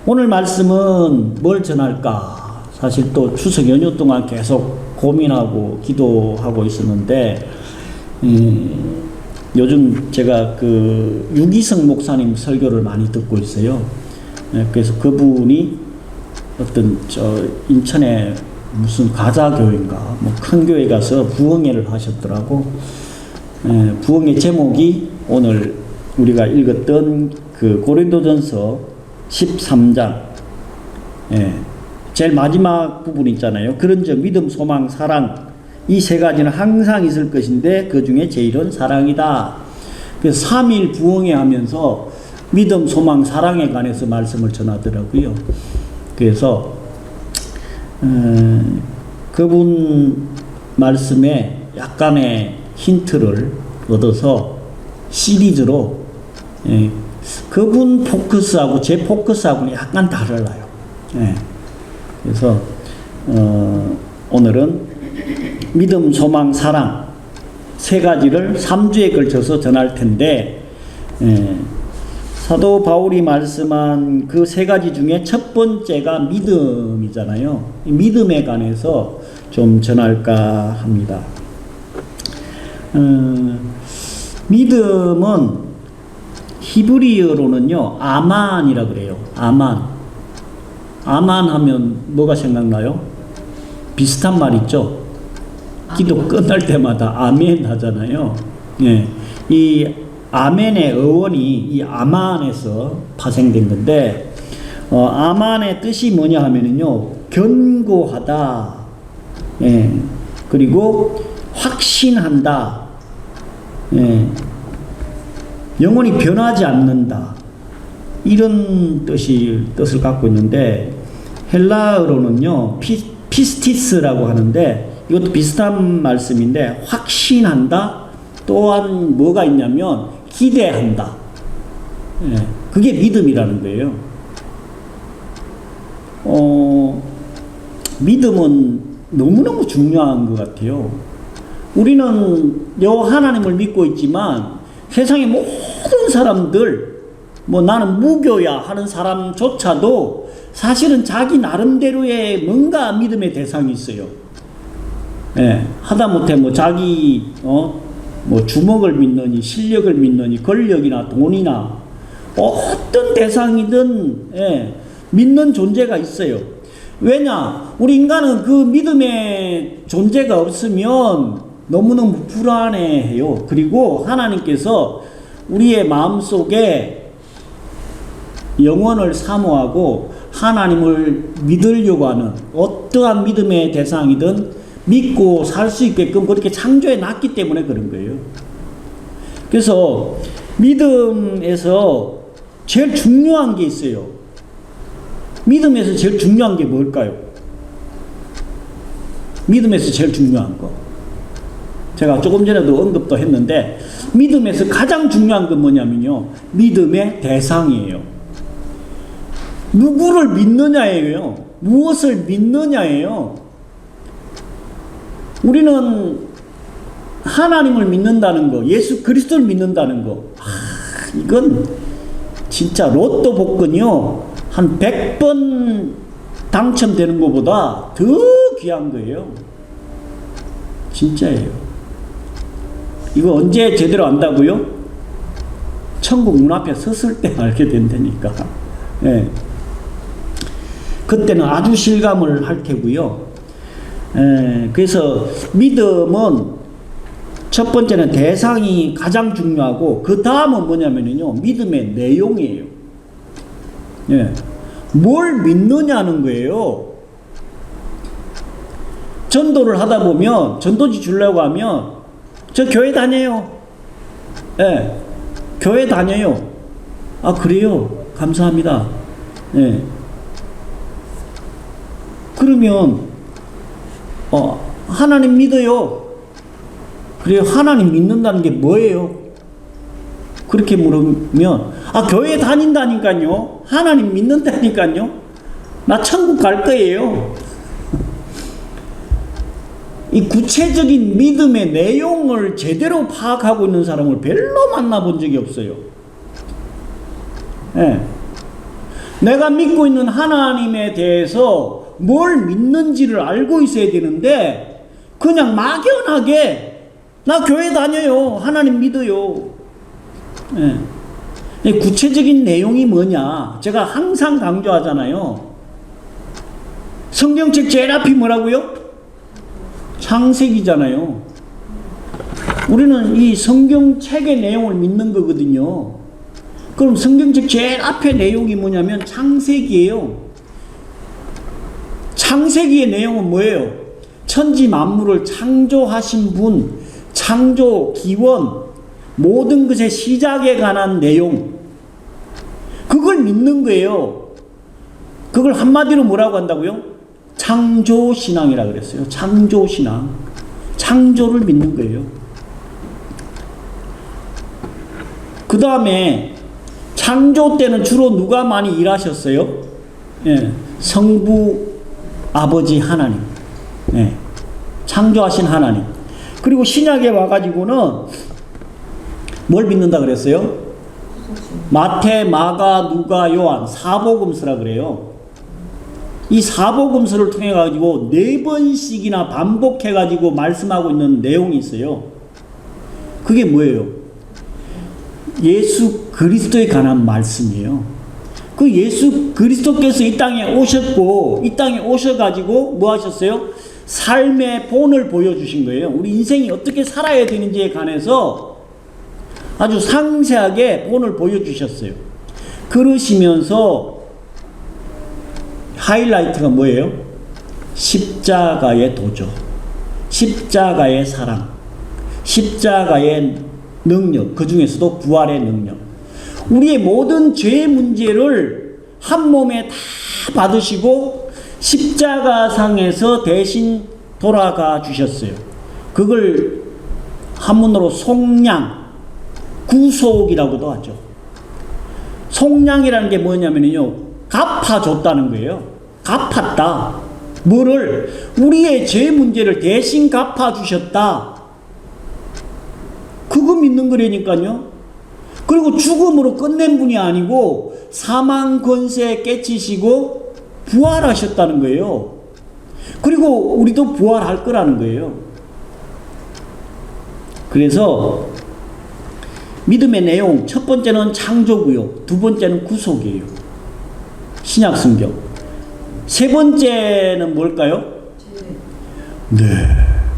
오늘 말씀은 뭘 전할까? 사실 또 추석 연휴 동안 계속 고민하고 기도하고 있었는데, 요즘 제가 그 유기성 목사님 설교를 많이 듣고 있어요. 그래서 그분이 어떤 인천에 무슨 가자교회인가 뭐 큰 교회 가서 부흥회를 하셨더라고. 부흥회 제목이 오늘 우리가 읽었던 그 고린도전서 13장 제일 마지막 부분 있잖아요. 그런즉 믿음, 소망, 사랑 이 세 가지는 항상 있을 것인데 그 중에 제일은 사랑이다. 그래서 3일 부흥회 하면서 믿음, 소망, 사랑에 관해서 말씀을 전하더라고요. 그래서 그분 말씀에 약간의 힌트를 얻어서 시리즈로 그분 포커스하고 제 포커스하고는 약간 달라요. 그래서 오늘은 믿음, 소망, 사랑 세 가지를 3주에 걸쳐서 전할 텐데, 사도 바울이 말씀한 그 세 가지 중에 첫 번째가 믿음이잖아요. 믿음에 관해서 좀 전할까 합니다. 믿음은 히브리어로는요, 아만이라 그래요. 아만. 아만 하면 뭐가 생각나요? 비슷한 말 있죠? 기도 끝날 때마다 아멘 하잖아요. 이 아멘의 어원이 이 아만에서 파생된 건데, 아만의 뜻이 뭐냐 하면은요, 견고하다. 그리고 확신한다. 영원히 변하지 않는다. 이런 뜻을 갖고 있는데, 헬라어로는요, 피스티스라고 하는데, 이것도 비슷한 말씀인데, 확신한다. 또한 뭐가 있냐면, 기대한다. 그게 믿음이라는 거예요. 믿음은 너무너무 중요한 것 같아요. 우리는 하나님을 믿고 있지만, 세상의 모든 사람들, 뭐 나는 무교야 하는 사람조차도 사실은 자기 나름대로의 뭔가 믿음의 대상이 있어요. 하다못해 뭐 자기 뭐 주먹을 믿느니 실력을 믿느니 권력이나 돈이나 어떤 대상이든 믿는 존재가 있어요. 왜냐? 우리 인간은 그 믿음의 존재가 없으면 너무너무 불안해해요. 그리고 하나님께서 우리의 마음속에 영원을 사모하고 하나님을 믿으려고 하는 어떠한 믿음의 대상이든 믿고 살 수 있게끔 그렇게 창조해 놨기 때문에 그런 거예요. 그래서 믿음에서 제일 중요한 게 있어요. 믿음에서 제일 중요한 게 뭘까요? 믿음에서 제일 중요한 거. 제가 조금 전에도 언급도 했는데, 믿음에서 가장 중요한 건 뭐냐면요, 믿음의 대상이에요. 누구를 믿느냐예요. 무엇을 믿느냐예요. 우리는 하나님을 믿는다는 거, 예수 그리스도를 믿는다는 거, 이건 진짜 로또 복권이요, 한 100번 당첨되는 것보다 더 귀한 거예요. 진짜예요. 이거 언제 제대로 안다고요? 천국 문 앞에 섰을 때 알게 된다니까. 그때는 아주 실감을 할 테고요. 그래서 믿음은 첫 번째는 대상이 가장 중요하고, 그 다음은 뭐냐면요, 믿음의 내용이에요. 뭘 믿느냐는 거예요. 전도를 하다 보면, 전도지 주려고 하면, 저 교회 다녀요. 교회 다녀요. 아, 그래요? 감사합니다. 그러면, 하나님 믿어요. 그래요? 하나님 믿는다는 게 뭐예요? 그렇게 물으면, 교회 다닌다니까요. 하나님 믿는다니까요. 나 천국 갈 거예요. 이 구체적인 믿음의 내용을 제대로 파악하고 있는 사람을 별로 만나본 적이 없어요. 내가 믿고 있는 하나님에 대해서 뭘 믿는지를 알고 있어야 되는데 그냥 막연하게 나 교회 다녀요. 하나님 믿어요. 예. 구체적인 내용이 뭐냐? 제가 항상 강조하잖아요. 성경책 제일 앞이 뭐라고요? 창세기잖아요. 우리는 이 성경책의 내용을 믿는 거거든요. 그럼 성경책 제일 앞에 내용이 뭐냐면 창세기예요. 창세기의 내용은 뭐예요? 천지 만물을 창조하신 분, 창조 기원, 모든 것의 시작에 관한 내용, 그걸 믿는 거예요. 그걸 한마디로 뭐라고 한다고요? 창조신앙이라고 그랬어요. 창조신앙. 창조를 믿는 거예요. 그 다음에 창조 때는 주로 누가 많이 일하셨어요? 예, 성부 아버지 하나님. 예, 창조하신 하나님. 그리고 신약에 와가지고는 뭘 믿는다 그랬어요? 마태, 마가, 누가, 요한 사복음서라 그래요. 이 사복음서를 통해 가지고 4번씩이나 반복해 가지고 말씀하고 있는 내용이 있어요. 그게 뭐예요? 예수 그리스도에 관한 말씀이에요. 그 예수 그리스도께서 이 땅에 오셨고 이 땅에 오셔가지고 뭐 하셨어요? 삶의 본을 보여주신 거예요. 우리 인생이 어떻게 살아야 되는지에 관해서 아주 상세하게 본을 보여주셨어요. 그러시면서 하이라이트가 뭐예요? 십자가의 도죠. 십자가의 사랑, 십자가의 능력, 그 중에서도 부활의 능력. 우리의 모든 죄 문제를 한 몸에 다 받으시고 십자가상에서 대신 돌아가 주셨어요. 그걸 한문으로 속량, 구속이라고도 하죠. 속량이라는 게 뭐냐면요, 갚아줬다는 거예요. 갚았다. 뭐를? 우리의 죄 문제를 대신 갚아주셨다. 그거 믿는 거라니까요. 그리고 죽음으로 끝낸 분이 아니고 사망 권세 깨치시고 부활하셨다는 거예요. 그리고 우리도 부활할 거라는 거예요. 그래서 믿음의 내용, 첫 번째는 창조고요, 두 번째는 구속이에요. 신약 성경. 세 번째는 뭘까요? 네,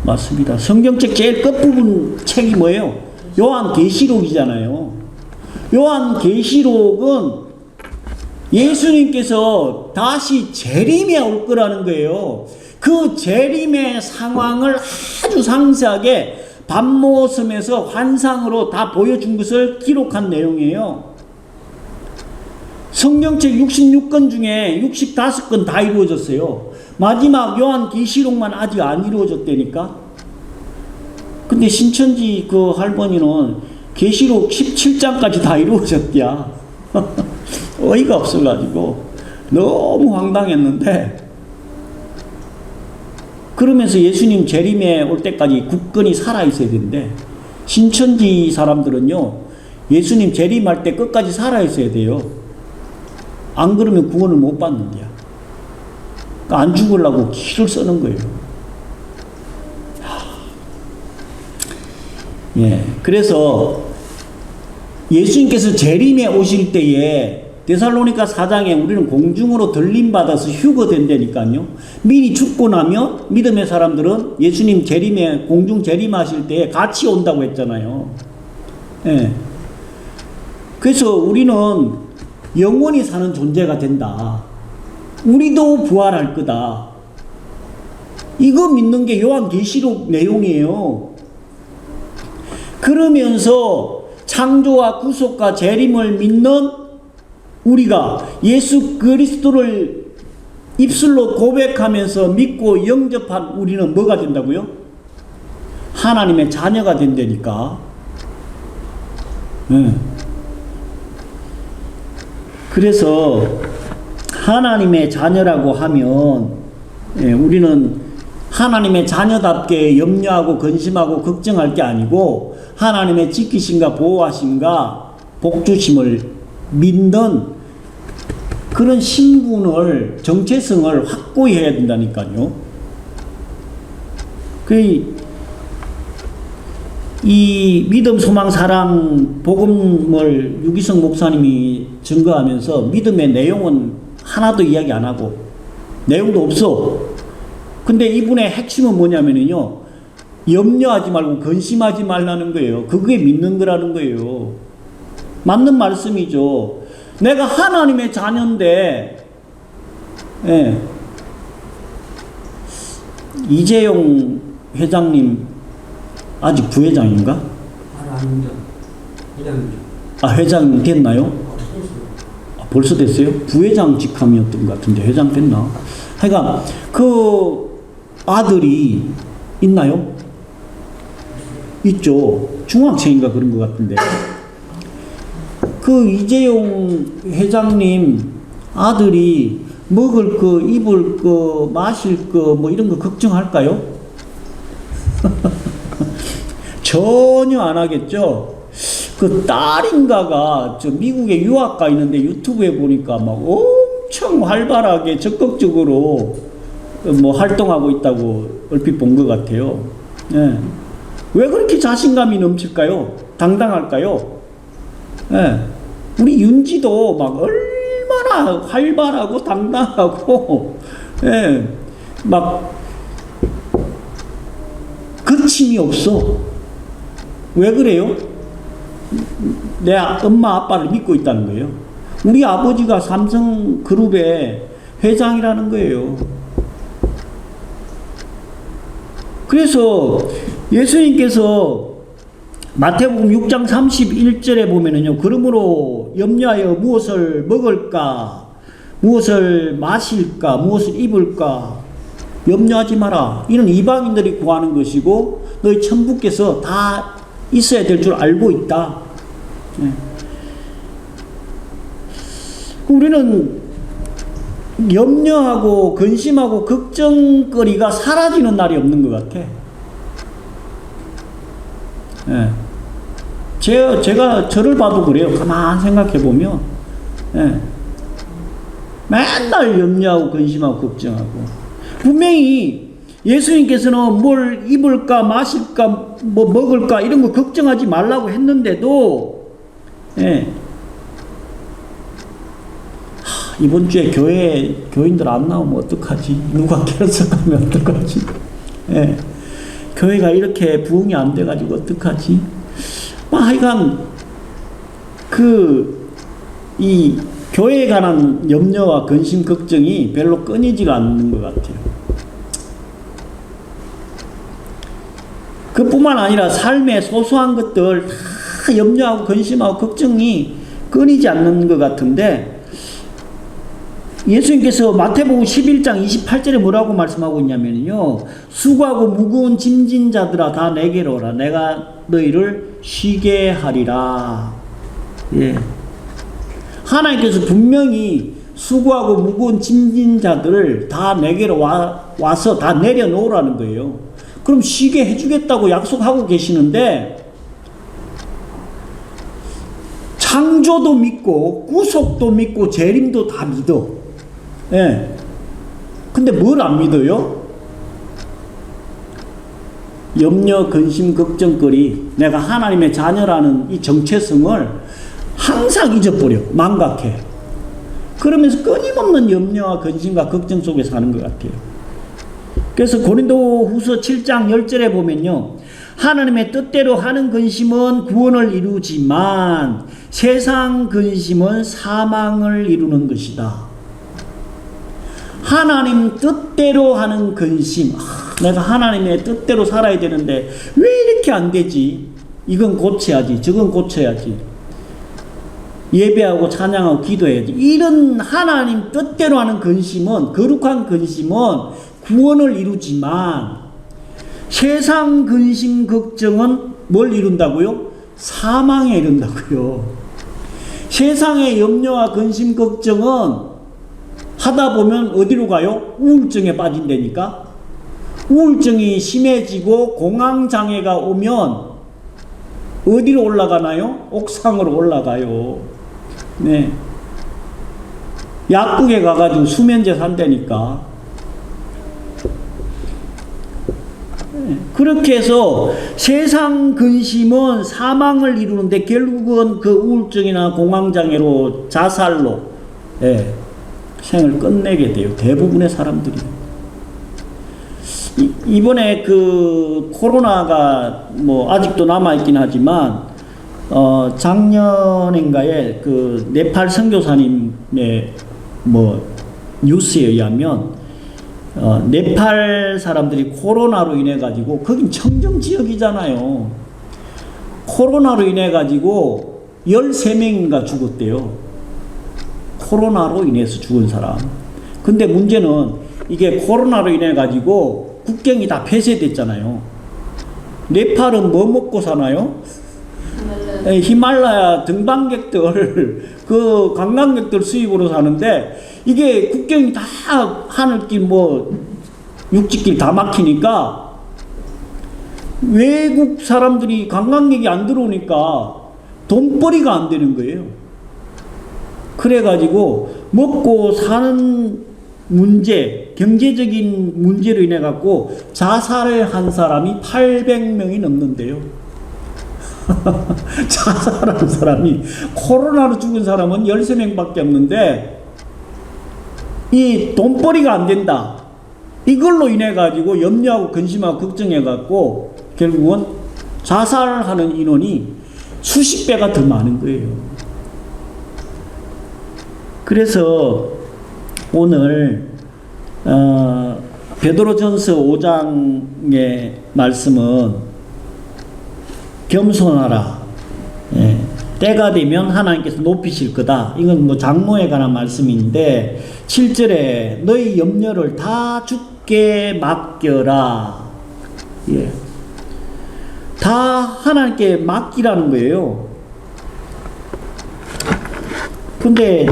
맞습니다. 성경책 제일 끝부분 책이 뭐예요? 요한계시록이잖아요. 요한계시록은 예수님께서 다시 재림에 올 거라는 거예요. 그 재림의 상황을 아주 상세하게 밤모섬에서 환상으로 다 보여준 것을 기록한 내용이에요. 성경책 66권 중에 65권 다 이루어졌어요. 마지막 요한계시록만 아직 안 이루어졌다니까. 근데 신천지 그 할머니는 계시록 17장까지 다 이루어졌대야. 어이가 없어가지고 너무 황당했는데, 그러면서 예수님 재림에 올 때까지 굳건히 살아있어야 되는데, 신천지 사람들은요, 예수님 재림할 때 끝까지 살아있어야 돼요. 안 그러면 구원을 못 받는데요. 그러니까 안 죽으려고 기를 쓰는 거예요. 예, 그래서 예수님께서 재림에 오실 때에 데살로니가 4장에 우리는 공중으로 들림받아서 휴거된다니까요. 미리 죽고 나면 믿음의 사람들은 예수님 재림에, 공중 재림하실 때에 같이 온다고 했잖아요. 예. 그래서 우리는 영원히 사는 존재가 된다. 우리도 부활할 거다. 이거 믿는 게 요한계시록 내용이에요. 그러면서 창조와 구속과 재림을 믿는 우리가 예수 그리스도를 입술로 고백하면서 믿고 영접한 우리는 뭐가 된다고요? 하나님의 자녀가 된다니까. 네. 그래서 하나님의 자녀라고 하면, 예, 우리는 하나님의 자녀답게 염려하고 근심하고 걱정할 게 아니고 하나님의 지키심과 보호하심과 복주심을 믿는 그런 신분을, 정체성을 확고히 해야 된다니까요. 이 믿음, 소망, 사랑, 복음을 유기성 목사님이 증거하면서 믿음의 내용은 하나도 이야기 안 하고 내용도 없어. 근데 이분의 핵심은 뭐냐면요, 염려하지 말고 근심하지 말라는 거예요. 그게 믿는 거라는 거예요. 맞는 말씀이죠. 내가 하나님의 자녀인데, 예. 이재용 회장님 아직 부회장인가? 아닙니다. 회장이죠. 아, 회장 됐나요? 아, 벌써 됐어요? 부회장 직함이었던 것 같은데 회장 됐나? 하여간 그 아들이 있나요? 있죠. 중학생인가 그런 것 같은데. 그 이재용 회장님 아들이 먹을 거, 입을 거, 마실 거, 뭐 이런 거 걱정할까요? 전혀 안 하겠죠? 그 딸인가가 저 미국에 유학 가 있는데 유튜브에 보니까 막 엄청 활발하게 적극적으로 뭐 활동하고 있다고 얼핏 본 것 같아요. 예. 왜 그렇게 자신감이 넘칠까요? 당당할까요? 예. 우리 윤지도 막 얼마나 활발하고 당당하고, 예. 막 거침이 없어. 왜 그래요? 내 엄마 아빠를 믿고 있다는 거예요. 우리 아버지가 삼성그룹의 회장이라는 거예요. 그래서 예수님께서 마태복음 6장 31절에 보면은요, 그러므로 염려하여 무엇을 먹을까, 무엇을 마실까, 무엇을 입을까 염려하지 마라. 이는 이방인들이 구하는 것이고 너희 천부께서 다 있어야 될 줄 알고 있다. 네. 우리는 염려하고 근심하고 걱정거리가 사라지는 날이 없는 것 같아. 네. 제가 저를 봐도 그래요. 가만 생각해 보면, 네. 맨날 염려하고 근심하고 걱정하고. 분명히 예수님께서는 뭘 입을까 마실까 뭐 먹을까 이런 거 걱정하지 말라고 했는데도, 예. 이번 주에 교인들 안 나오면 어떡하지? 누가 결석하면 어떡하지? 예. 교회가 이렇게 부흥이 안 돼가지고 어떡하지? 하여간 이 교회에 관한 염려와 근심 걱정이 별로 끊이지가 않는 것 같아요. 그뿐만 아니라 삶의 소소한 것들 다 염려하고 근심하고 걱정이 끊이지 않는 것 같은데, 예수님께서 마태복음 11장 28절에 뭐라고 말씀하고 있냐면요, 수고하고 무거운 짐진 자들아 다 내게로 오라. 내가 너희를 쉬게 하리라. 예. 하나님께서 분명히 수고하고 무거운 짐진 자들을 다 내게로 와서 다 내려놓으라는 거예요. 그럼 쉬게 해주겠다고 약속하고 계시는데, 창조도 믿고 구속도 믿고 재림도 다 믿어. 예. 근데 뭘 안 믿어요? 염려, 근심, 걱정거리, 내가 하나님의 자녀라는 이 정체성을 항상 잊어버려. 망각해. 그러면서 끊임없는 염려와 근심과 걱정 속에 사는 것 같아요. 그래서 고린도후서 7장 10절에 보면요, 하나님의 뜻대로 하는 근심은 구원을 이루지만 세상 근심은 사망을 이루는 것이다. 하나님 뜻대로 하는 근심, 내가 하나님의 뜻대로 살아야 되는데 왜 이렇게 안 되지? 이건 고쳐야지, 저건 고쳐야지, 예배하고 찬양하고 기도해야지, 이런 하나님 뜻대로 하는 근심은, 거룩한 근심은 구원을 이루지만 세상 근심 걱정은 뭘 이룬다고요? 사망에 이룬다고요. 세상의 염려와 근심 걱정은 하다 보면 어디로 가요? 우울증에 빠진다니까. 우울증이 심해지고 공황장애가 오면 어디로 올라가나요? 옥상으로 올라가요. 네. 약국에 가가지고 수면제 산다니까. 그렇게 해서 세상 근심은 사망을 이루는데 결국은 그 우울증이나 공황장애로 자살로 생을 끝내게 돼요. 대부분의 사람들이. 이번에 그 코로나가 뭐 아직도 남아있긴 하지만 작년인가에 그 네팔 선교사님의 뭐 뉴스에 의하면 네팔 사람들이 코로나로 인해 가지고 거긴 청정 지역이잖아요. 코로나로 인해 가지고 13명인가 죽었대요. 코로나로 인해서 죽은 사람. 근데 문제는 이게 코로나로 인해 가지고 국경이 다 폐쇄됐잖아요. 네팔은 뭐 먹고 사나요? 히말라야 등반객들, 그 관광객들 수입으로 사는데 이게 국경이 다 하늘길 뭐 육지길 다 막히니까 외국 사람들이 관광객이 안 들어오니까 돈벌이가 안 되는 거예요. 그래가지고 먹고 사는 문제, 경제적인 문제로 인해 갖고 자살을 한 사람이 800명이 넘는데요. 자살한 사람이, 코로나로 죽은 사람은 13명밖에 없는데 이 돈벌이가 안 된다. 이걸로 인해 가지고 염려하고 근심하고 걱정해 갖고 결국은 자살하는 인원이 수십 배가 더 많은 거예요. 그래서 오늘 베드로전서 5장의 말씀은 겸손하라. 때가 되면 하나님께서 높이실 거다. 이건 뭐 장로에 관한 말씀인데 7절에 너희 염려를 다 주께 맡겨라. 다 하나님께 맡기라는 거예요. 근데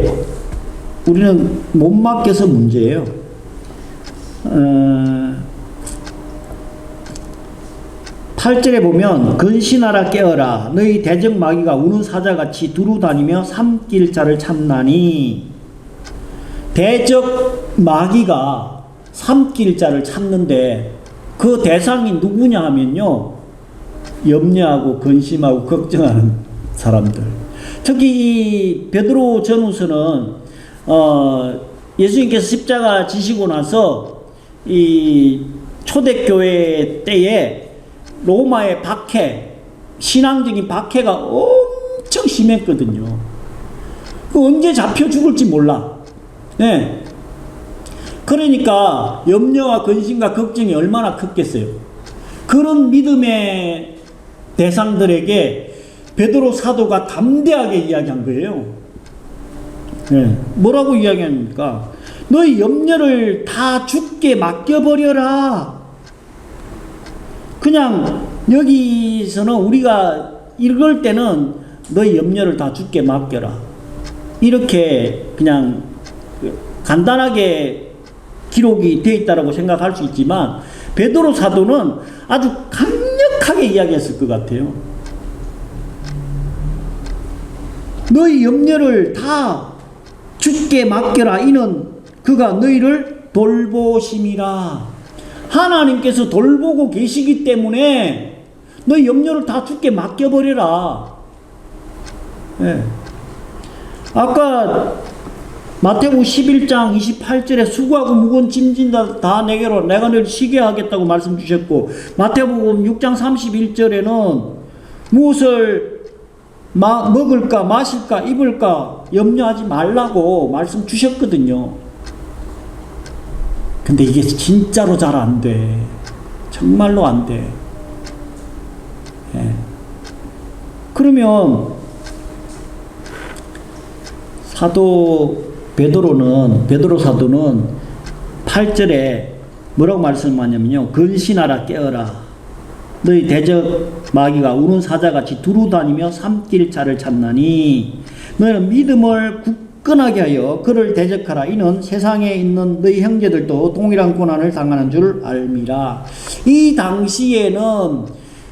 우리는 못 맡겨서 문제예요. 8절에 보면 근신하라 깨어라 너희 대적 마귀가 우는 사자같이 두루 다니며 삼킬 자를 찾나니. 대적 마귀가 삼킬 자를 찾는데 그 대상이 누구냐 하면요, 염려하고 근심하고 걱정하는 사람들. 특히 이 베드로 전후서는 예수님께서 십자가 지시고 나서 이 초대교회 때에 로마의 박해, 신앙적인 박해가 엄청 심했거든요. 그 언제 잡혀 죽을지 몰라. 네. 그러니까 염려와 근심과 걱정이 얼마나 컸겠어요. 그런 믿음의 대상들에게 베드로 사도가 담대하게 이야기한 거예요. 네. 뭐라고 이야기합니까? 너희 염려를 다 주께 맡겨버려라. 그냥 여기서는 우리가 읽을 때는 너희 염려를 다 주께 맡겨라. 이렇게 그냥 간단하게 기록이 되어 있다고 생각할 수 있지만 베드로 사도는 아주 강력하게 이야기했을 것 같아요. 너희 염려를 다 주께 맡겨라. 이는 그가 너희를 돌보심이라. 하나님께서 돌보고 계시기 때문에 너희 염려를 다 주께 맡겨버려라. 네. 아까 마태복음 11장 28절에 수고하고 무거운 짐진 다 내게로 내가 너를 쉬게 하겠다고 말씀 주셨고, 마태복음 6장 31절에는 무엇을 먹을까 마실까 입을까 염려하지 말라고 말씀 주셨거든요. 근데 이게 진짜로 잘 안 돼. 정말로 안 돼. 그러면 베드로 사도는 8절에 뭐라고 말씀하냐면요, 근신하라 깨어라 너희 대적 마귀가 우는 사자같이 두루 다니며 삼킬 자를 찾나니 너희는 믿음을 굳건하게 하여 그를 대적하라. 이는 세상에 있는 너희 형제들도 동일한 고난을 당하는 줄 알미라. 이 당시에는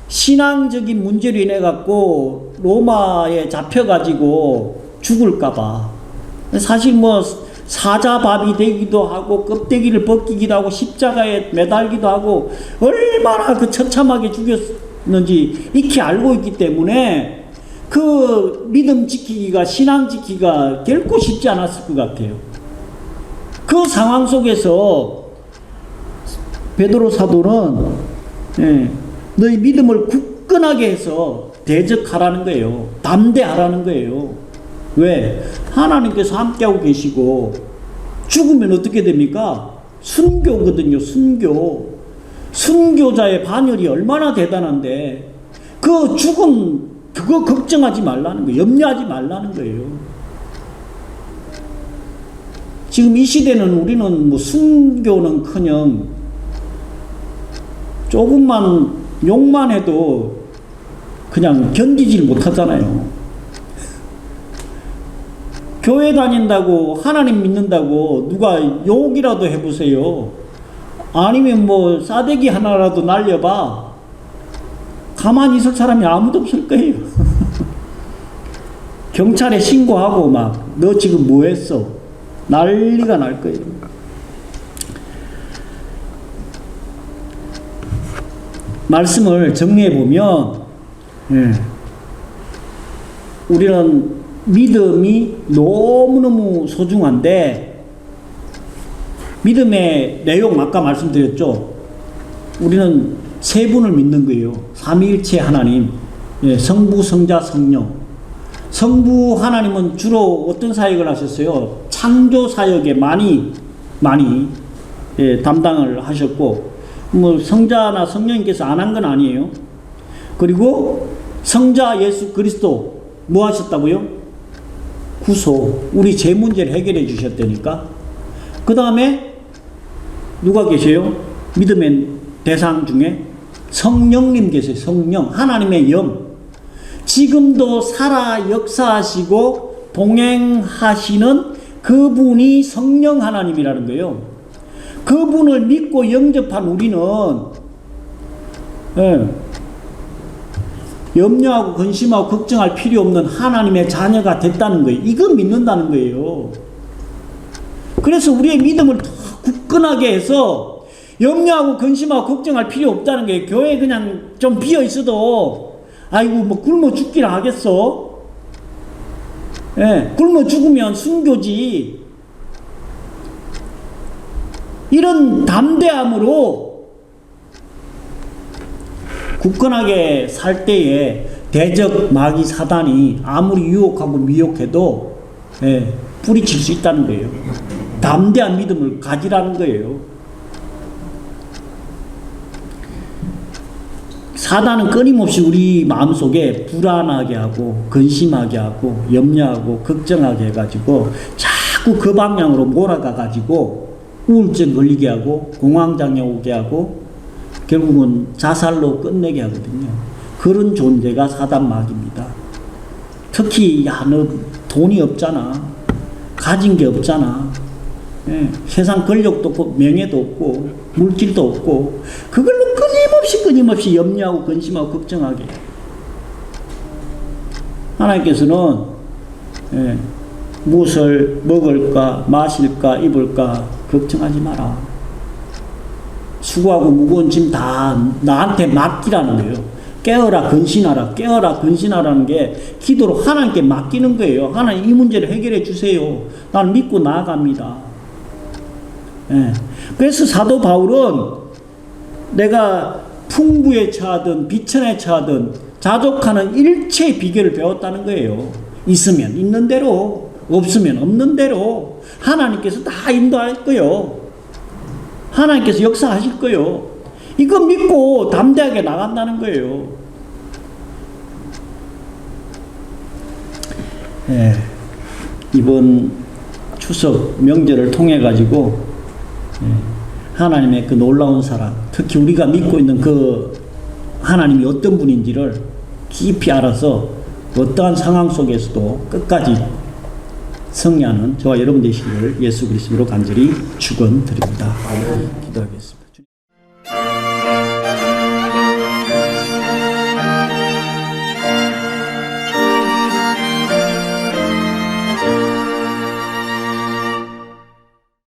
신앙적인 문제로 인해 갖고 로마에 잡혀가지고 죽을까봐, 사실 뭐 사자밥이 되기도 하고 껍데기를 벗기기도 하고 십자가에 매달기도 하고 얼마나 그 처참하게 죽였는지 익히 알고 있기 때문에 그 믿음 지키기가, 신앙 지키기가 결코 쉽지 않았을 것 같아요. 그 상황 속에서 베드로 사도는 너희 믿음을 굳건하게 해서 대적하라는 거예요. 담대하라는 거예요. 왜? 하나님께서 함께하고 계시고 죽으면 어떻게 됩니까? 순교거든요. 순교. 순교자의 반열이 얼마나 대단한데 그 죽음 그거 걱정하지 말라는 거예요. 염려하지 말라는 거예요. 지금 이 시대는 우리는 뭐 순교는커녕 조금만 욕만 해도 그냥 견디질 못하잖아요. 교회 다닌다고 하나님 믿는다고 누가 욕이라도 해보세요. 아니면 뭐 싸대기 하나라도 날려봐. 가만히 있을 사람이 아무도 없을 거예요. 경찰에 신고하고 막 너 지금 뭐 했어? 난리가 날 거예요. 말씀을 정리해 보면 우리는 믿음이 너무너무 소중한데 믿음의 내용 아까 말씀드렸죠. 우리는 세 분을 믿는 거예요. 삼위일체 하나님, 성부, 성자, 성령. 성부 하나님은 주로 어떤 사역을 하셨어요? 창조 사역에 많이 담당을 하셨고, 뭐 성자나 성령님께서 안 한 건 아니에요. 그리고 성자 예수 그리스도 뭐 하셨다고요? 구소, 우리 죄 문제를 해결해 주셨다니까. 그 다음에 누가 계세요? 믿음의 대상 중에 성령님 계세요. 성령, 하나님의 영. 지금도 살아 역사하시고 동행하시는 그분이 성령 하나님이라는 거예요. 그분을 믿고 영접한 우리는 염려하고 근심하고 걱정할 필요 없는 하나님의 자녀가 됐다는 거예요. 이거 믿는다는 거예요. 그래서 우리의 믿음을 더 굳건하게 해서 염려하고 근심하고 걱정할 필요 없다는 거예요. 교회 그냥 좀 비어 있어도 아이고 뭐 굶어 죽기나 하겠어. 굶어 죽으면 순교지. 이런 담대함으로 굳건하게 살 때에 대적 마귀 사단이 아무리 유혹하고 미혹해도 뿌리칠 수 있다는 거예요. 담대한 믿음을 가지라는 거예요. 사단은 끊임없이 우리 마음속에 불안하게 하고 근심하게 하고 염려하고 걱정하게 해가지고 자꾸 그 방향으로 몰아가가지고 우울증 걸리게 하고 공황장애 오게 하고 결국은 자살로 끝내게 하거든요. 그런 존재가 사단 마귀입니다. 특히 야 너 돈이 없잖아. 가진 게 없잖아. 세상 권력도 없고 명예도 없고 물질도 없고 그걸로 끊임없이 염려하고 근심하고 걱정하게. 하나님께서는 무엇을 먹을까 마실까 입을까 걱정하지 마라. 수고하고 무거운 짐 다 나한테 맡기라는 거예요. 깨어라 근신하라. 깨어라 근신하라는 게 기도로 하나님께 맡기는 거예요. 하나님 이 문제를 해결해 주세요. 나는 믿고 나아갑니다. 그래서 사도 바울은 내가 풍부에 처하든 비천에 처하든 자족하는 일체의 비결을 배웠다는 거예요. 있으면 있는 대로, 없으면 없는 대로 하나님께서 다 인도할 거예요. 하나님께서 역사하실 거예요. 이거 믿고 담대하게 나간다는 거예요. 이번 추석 명절을 통해 가지고 하나님의 그 놀라운 사랑, 특히 우리가 믿고 있는 그 하나님이 어떤 분인지를 깊이 알아서 어떠한 상황 속에서도 끝까지 승리하는 저와 여러분 되시기를 예수 그리스도로 간절히 축원드립니다. 기도하겠습니다.